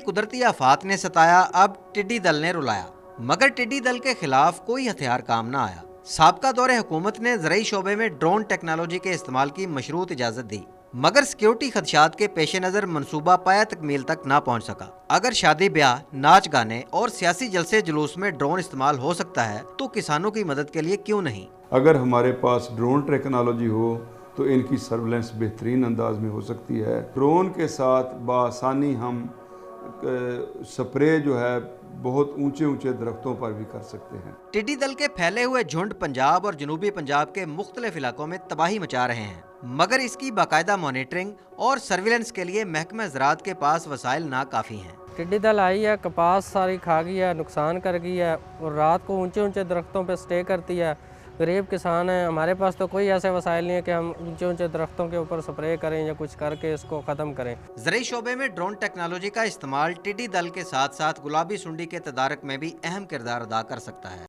कुदरती आफात ने सताया, अब टिड्डी दल ने रुलाया। मगर टिड्डी दल के खिलाफ कोई हथियार काम न आया। साबका दौरे हुकूमत ने ज़रई शोबे में ड्रोन टेक्नोलॉजी के इस्तेमाल की मशरूत इजाज़त दी, मगर सिक्योरिटी खदशात के पेश नज़र मनसूबा पाया तकमील तक ना पहुँच सका। अगर शादी ब्याह, नाच गाने और सियासी जलसे जुलूस में ड्रोन इस्तेमाल हो सकता है तो किसानों की मदद के लिए क्यों नहीं। अगर हमारे पास ड्रोन टेक्नोलॉजी हो तो इनकी सर्वेलेंस बेहतरीन अंदाज में हो सकती है। ड्रोन के साथ बासानी हम स्प्रे जो है बहुत ऊंचे ऊंचे दरख्तों पर भी कर सकते हैं। टिड्डी दल के फैले हुए झुंड पंजाब और जनूबी पंजाब के मुख्तलिफ इलाकों में तबाही मचा रहे हैं, मगर इसकी बाकायदा मॉनिटरिंग और सर्विलेंस के लिए महकमा ज़राअत के पास वसाइल ना काफ़ी हैं। टिड्डी दल आई है, कपास सारी खा गई है, नुकसान कर गई है और रात को ऊंचे ऊंचे दरख्तों पर स्टे करती है। गरीब किसान है, हमारे पास तो कोई ऐसे वसाइल नहीं है कि हम ऊंचे ऊंचे दरख्तों के ऊपर स्प्रे करें या कुछ करके इसको ख़त्म करें। ज़रई शोबे में ड्रोन टेक्नोलॉजी का इस्तेमाल टिड्डी दल के साथ साथ गुलाबी सुंडी के तदारक में भी अहम किरदार अदा कर सकता है।